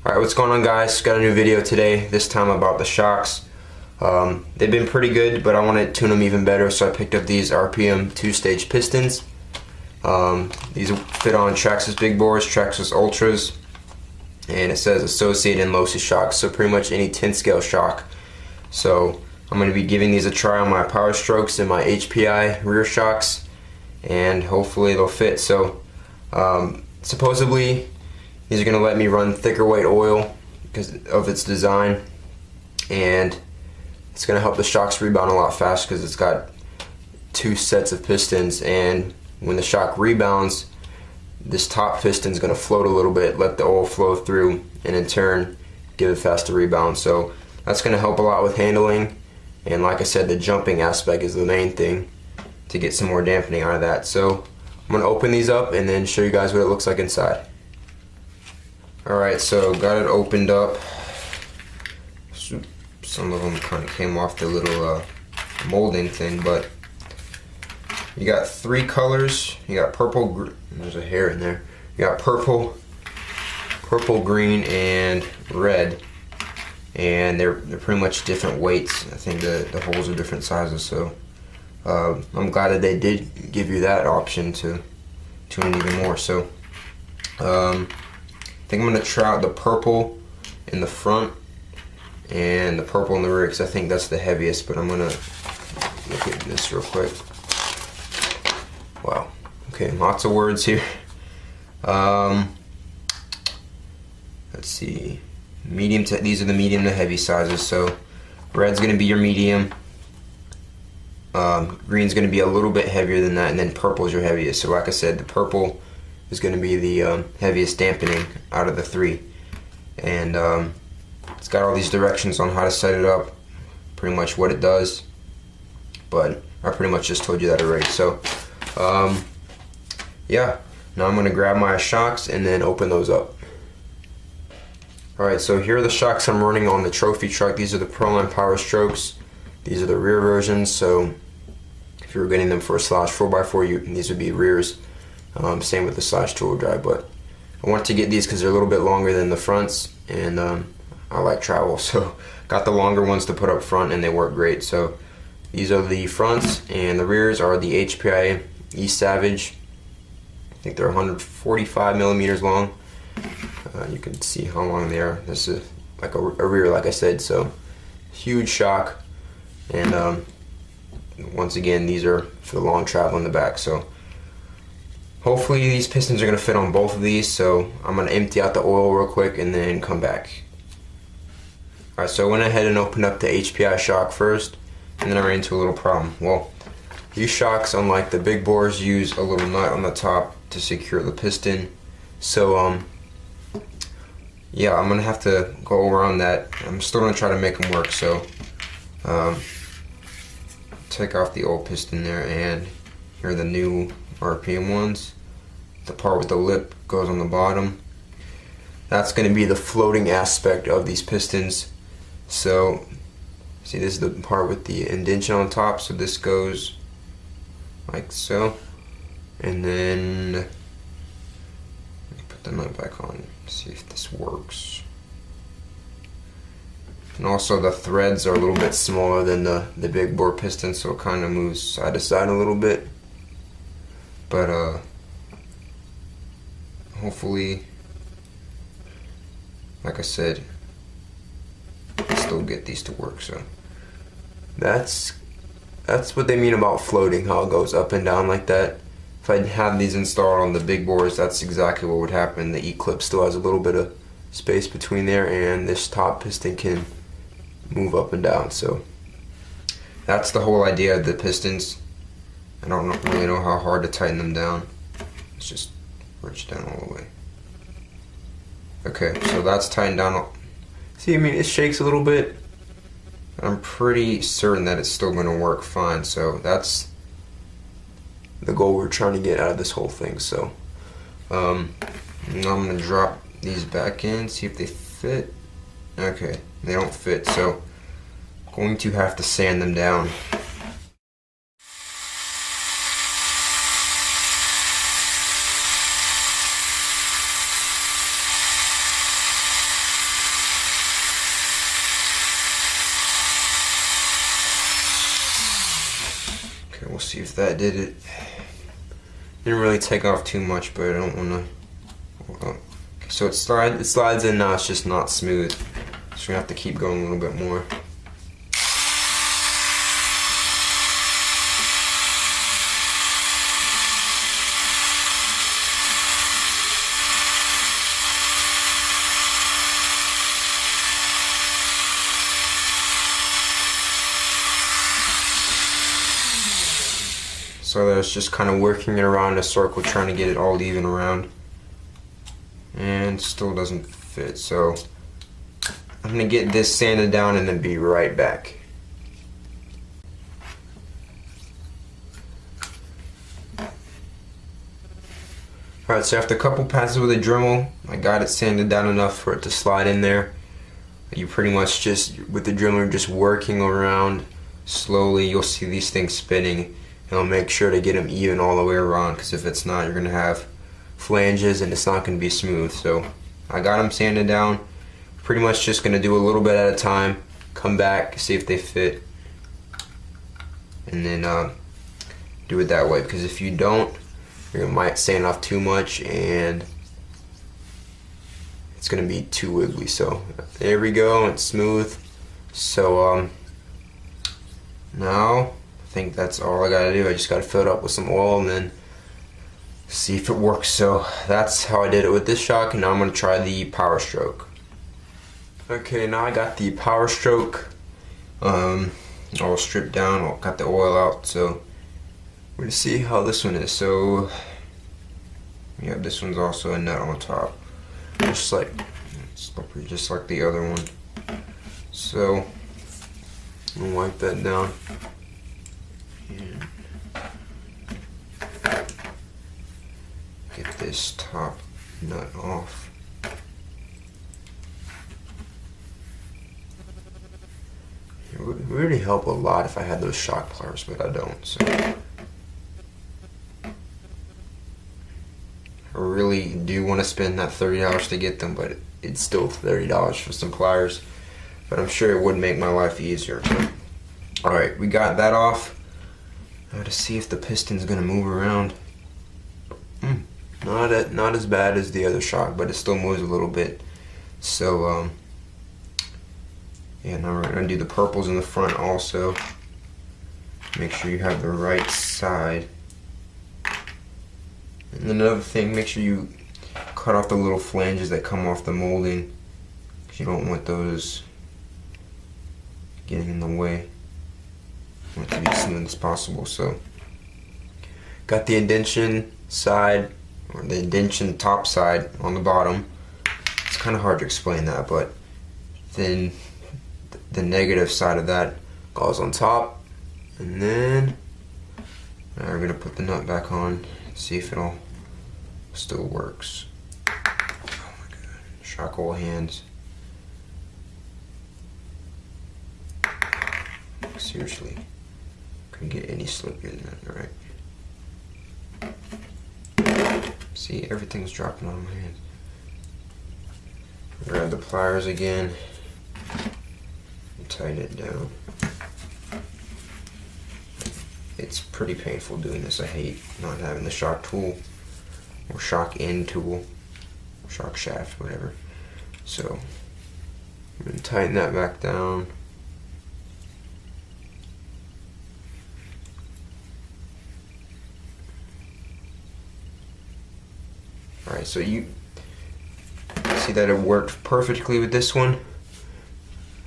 Alright, what's going on, guys? Got a new video today, this time about the shocks. They've been pretty good, but I want to tune them even better, so I picked up these RPM 2-stage pistons. These fit on Traxxas big bores, Traxxas Ultras, and it says associated and Losi shocks, so pretty much any 10 scale shock. So I'm going to be giving these a try on my Power Strokes and my HPI rear shocks, and hopefully they'll fit. So supposedly these are going to let me run thicker weight oil because of its design, and it's going to help the shocks rebound a lot faster because it's got 2 sets of pistons, and when the shock rebounds, this top piston is going to float a little bit, let the oil flow through, and in turn give it faster rebound. So that's going to help a lot with handling, and like I said, the jumping aspect is the main thing to get some more dampening out of that. So I'm going to open these up and then show you guys what it looks like inside. Alright, so got it opened up. Some of them kind of came off the little molding thing, but you got 3 colors. You got purple, there's a hair in there. You got purple, green, and red. And they're pretty much different weights. I think the holes are different sizes, so I'm glad that they did give you that option to tune it even more. So I think I'm going to try out the purple in the front and the purple in the rear because I think that's the heaviest, but I'm going to look at this real quick. Wow. Okay, lots of words here. Let's see. Medium to, these are the medium to heavy sizes, so red's going to be your medium. Green's going to be a little bit heavier than that, and then purple is your heaviest. So like I said, the purple is going to be the heaviest dampening out of the 3, and it's got all these directions on how to set it up, pretty much what it does, but I pretty much just told you that already. So yeah, now I'm going to grab my shocks and then open those up. Alright, so here are the shocks I'm running on the trophy truck. These are the Proline Power Strokes. These are the rear versions, so if you were getting them for a Slash 4x4, these would be rears. Same with the Slash 2-wheel drive, but I wanted to get these because they're a little bit longer than the fronts, and I like travel, so got the longer ones to put up front, and they work great. So these are the fronts, and the rears are the HPI E-Savage. I think they're 145 millimeters long. You can see how long they are. This is like a rear, like I said, so huge shock, and once again, these are for the long travel in the back. So hopefully these pistons are going to fit on both of these, so I'm going to empty out the oil real quick and then come back. Alright, so I went ahead and opened up the HPI shock first, and then I ran into a little problem. Well, these shocks, unlike the big bores, use a little nut on the top to secure the piston. So yeah, I'm going to have to go around that. I'm still going to try to make them work, so take off the old piston there, and here are the new RPM ones. The part with the lip goes on the bottom. That's going to be the floating aspect of these pistons. So see, this is the part with the indentation on top, so this goes like so, and then put the nut back on, see if this works. And also the threads are a little bit smaller than the big bore piston, so it kind of moves side to side a little bit. But hopefully, like I said, I still get these to work. So that's what they mean about floating, how it goes up and down like that. If I have these installed on the big bores, that's exactly what would happen. The E-clip still has a little bit of space between there, and this top piston can move up and down. So that's the whole idea of the pistons. I don't really know how hard to tighten them down. Let's just wrench down all the way. Okay, so that's tightened down. See, I mean, it shakes a little bit. I'm pretty certain that it's still going to work fine. So that's the goal we're trying to get out of this whole thing. So now I'm going to drop these back in, see if they fit. Okay, they don't fit, so I'm going to have to sand them down. see if that did it. Didn't really take off too much, but I don't want to. Okay, so it slides in now. It's just not smooth. So we're gonna have to keep going a little bit more. So that's just kind of working it around a circle, trying to get it all even around. And still doesn't fit. So I'm gonna get this sanded down and then be right back. Alright, so after a couple passes with a Dremel, I got it sanded down enough for it to slide in there. You pretty much just, with the Dremel, just working around slowly. You'll see these things spinning. And I'll make sure to get them even all the way around, because if it's not, you're going to have flanges and it's not going to be smooth. So I got them sanded down. Pretty much just going to do a little bit at a time, come back, see if they fit, and then do it that way, because if you don't, you might sand off too much and it's going to be too wiggly. So there we go, it's smooth. So now I think that's all I gotta do. I just gotta fill it up with some oil and then see if it works. So that's how I did it with this shock, and now I'm gonna try the Power Stroke. Okay, now I got the Power Stroke all stripped down, all got the oil out. So we're gonna see how this one is. So yeah, this one's also a nut on top, just like the other one. So I'm gonna wipe that down. And get this top nut off. It would really help a lot if I had those shock pliers, but I don't. So I really do want to spend that $30 to get them, but it's still $30 for some pliers. But I'm sure it would make my life easier. So, alright, we got that off. Now to see if the piston's gonna move around. Not as bad as the other shock, but it still moves a little bit. So yeah, now we're gonna do the purples in the front also. Make sure you have the right side. And another thing, make sure you cut off the little flanges that come off the molding, because you don't want those getting in the way. I want it to be as smooth as possible. So got the indentation side, or the indentation top side on the bottom. It's kind of hard to explain that, but then the negative side of that goes on top, and then now we're gonna put the nut back on, see if it all still works. Oh my god, shock oil hands. Seriously, couldn't get any slip in that, alright. See, everything's dropping on my hands. Grab the pliers again and tighten it down. It's pretty painful doing this. I hate not having the shock tool, or shock end tool, shock shaft, whatever. So I'm going to tighten that back down. Alright, so you see that it worked perfectly with this one.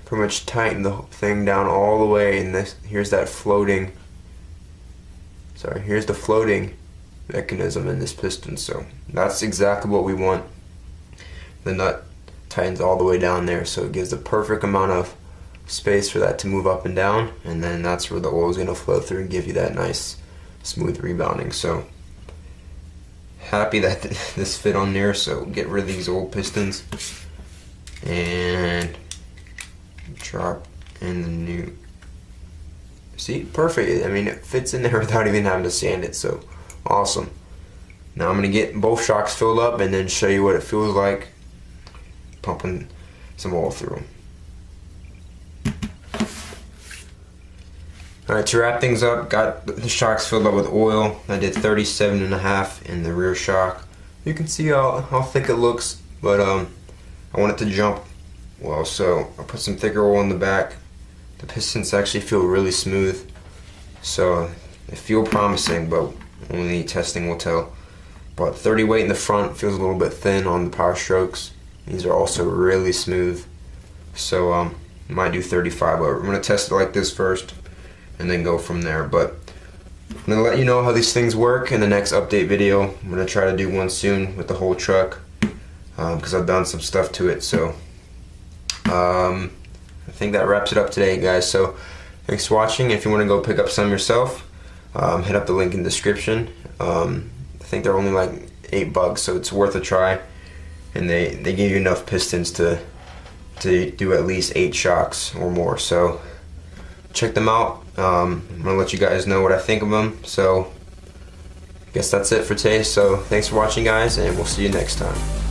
Pretty much tighten the thing down all the way, and here's the floating mechanism in this piston. So that's exactly what we want. The nut tightens all the way down there, so it gives the perfect amount of space for that to move up and down, and then that's where the oil is going to flow through and give you that nice smooth rebounding. So happy that this fit on there. So get rid of these old pistons and drop in the new. See, perfect. I mean, it fits in there without even having to sand it. So awesome. Now I'm gonna get both shocks filled up and then show you what it feels like pumping some oil through them. Alright, to wrap things up, got the shocks filled up with oil. I did 37.5 in the rear shock. You can see how thick it looks, but I want it to jump well, so I put some thicker oil in the back. The pistons actually feel really smooth, so they feel promising, but only testing will tell. But 30 weight in the front feels a little bit thin on the power strokes. These are also really smooth, so I might do 35, but I'm going to test it like this first and then go from there. But I'm going to let you know how these things work in the next update video. I'm going to try to do one soon with the whole truck because I've done some stuff to it. So I think that wraps it up today, guys. So thanks for watching. If you want to go pick up some yourself, hit up the link in the description. I think they're only like $8, so it's worth a try. And they give you enough pistons to do at least 8 shocks or more. So check them out. I'm gonna let you guys know what I think of them. So I guess that's it for today. So thanks for watching, guys, and we'll see you next time.